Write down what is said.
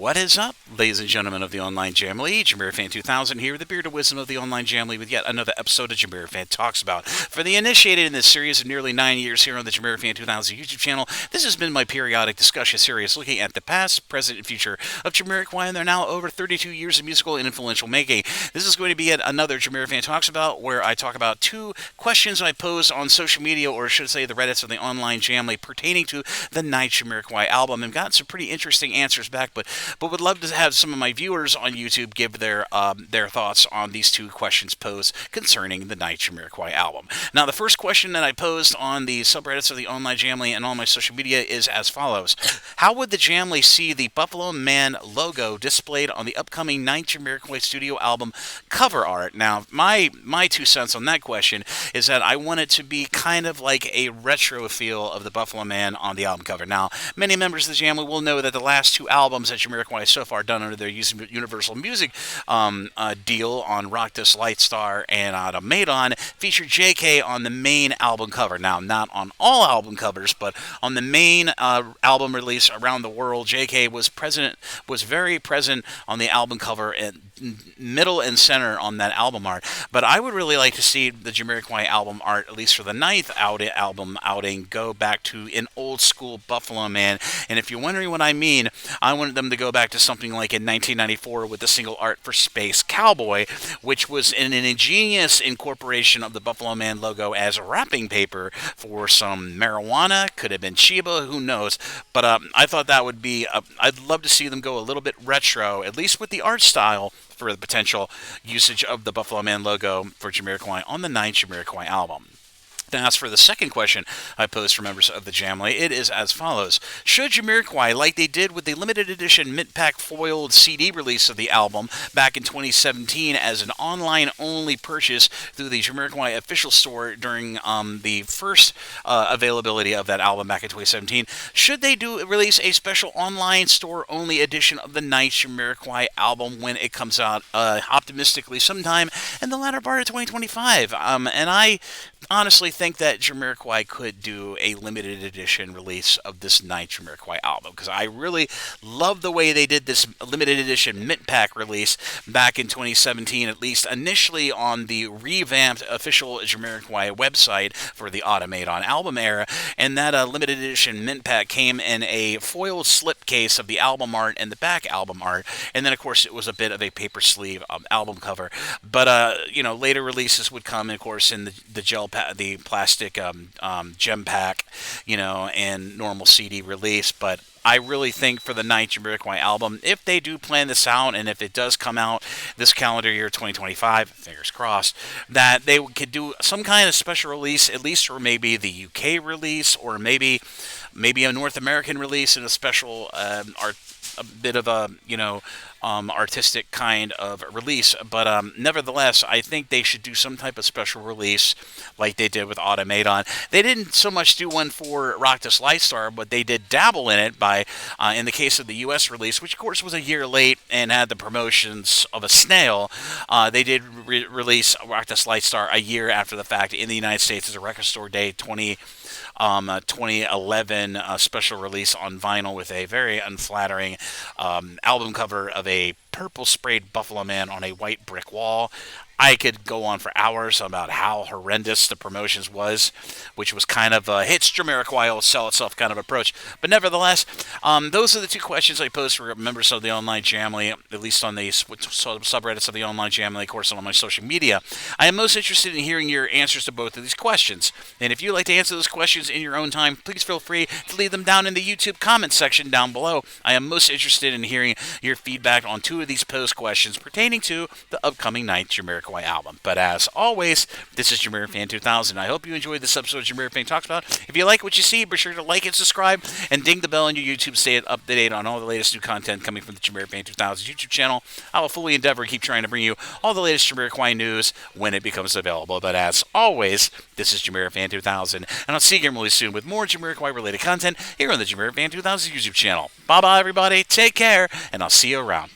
What is up, ladies and gentlemen of the Online Jamily? JamiroFan 2000 here with the beard of wisdom of the Online Jamily with yet another episode of JamiroFan Talks About. For the initiated in this series of nearly 9 years here on the JamiroFan 2000 YouTube channel, this has been my periodic discussion series looking at the past, present, and future of JamiroQai and their now over 32 years of musical and influential making. This is going to be yet another JamiroFan Talks About, where I talk about two questions I posed on social media, or should I say the Reddits of the Online Jamily, pertaining to the 9th Jamiroquai album, and got some pretty interesting answers back, but would love to have some of my viewers on YouTube give their thoughts on these two questions posed concerning the 9th Jamiroquai album. Now, the first question that I posed on the subreddits of the Online Jamily and all my social media is as follows. How would the Jamily see the Buffalo Man logo displayed on the upcoming 9th Jamiroquai studio album cover art? Now, my 2 cents on that question is that I want it to be kind of like a retro feel of the Buffalo Man on the album cover. Now, many members of the Jamily will know that the last 2 albums that Jamiroquai so far done under their Universal Music deal on Rock This Lightstar and Automaton featured JK on the main album cover. Now, not on all album covers, but on the main album release around the world, JK was very present on the album cover and middle and center on that album art. But I would really like to see the Jamiroquai album art, at least for the 9th album outing, go back to an old school Buffalo Man. And if you're wondering what I mean, I wanted them to go back to something like in 1994 with the single art for Space Cowboy, which was an ingenious incorporation of the Buffalo Man logo as wrapping paper for some marijuana. Could have been Chiba, who knows. But I thought that would be, I'd love to see them go a little bit retro, at least with the art style, for the potential usage of the Buffalo Man logo for Jamiroquai on the 9th Jamiroquai album. Now, as for the second question I posed for members of the Jamily, it is as follows. Should Jamiroquai, like they did with the limited edition Mintpack foiled CD release of the album back in 2017 as an online-only purchase through the Jamiroquai official store during the first availability of that album back in 2017, should they release a special online store-only edition of the 9th Jamiroquai album when it comes out optimistically sometime in the latter part of 2025? And I honestly think that Jamiroquai could do a limited edition release of this 9th Jamiroquai album, because I really love the way they did this limited edition Mintpack release back in 2017, at least initially on the revamped official Jamiroquai website for the Automaton album era, and that limited edition Mintpack came in a foiled slipcase of the album art and the back album art, and then of course it was a bit of a paper sleeve album cover. But later releases would come, of course, in the plastic gem pack, and normal CD release. But I really think for the 9th Jamiroquai album, if they do plan this out, and if it does come out this calendar year 2025, fingers crossed, that they could do some kind of special release, at least for maybe the UK release, or maybe a North American release and a special a bit of a artistic kind of release. But nevertheless, I think they should do some type of special release like they did with Automaton. They didn't so much do one for Rock This Lightstar, but they did dabble in it by, in the case of the U.S. release, which of course was a year late and had the promotions of a snail, they did release Rock This Lightstar a year after the fact in the United States as a Record Store Day 2011 special release on vinyl with a very unflattering album cover of a purple sprayed Buffalo Man on a white brick wall. I could go on for hours about how horrendous the promotions was, which was kind of a hits Jamiroquai will sell itself kind of approach. But nevertheless, those are the 2 questions I posed for members of the Online Jamily, at least on the subreddits of the Online Jamily, of course, on my social media. I am most interested in hearing your answers to both of these questions. And if you'd like to answer those questions in your own time, please feel free to leave them down in the YouTube comment section down below. I am most interested in hearing your feedback on 2 of these posed questions pertaining to the upcoming 9th Jamiroquai album. But as always, this is JamiroFan 2000. I hope you enjoyed this episode of JamiroFan Talks About. If you like what you see, be sure to like and subscribe and ding the bell on your YouTube to stay up to date on all the latest new content coming from the JamiroFan 2000 YouTube channel. I will fully endeavor to keep trying to bring you all the latest Jamiroquai news when it becomes available. But as always, this is JamiroFan 2000, and I'll see you again really soon with more Jamiroquai related content here on the JamiroFan 2000 YouTube channel. Bye bye everybody, take care, and I'll see you around.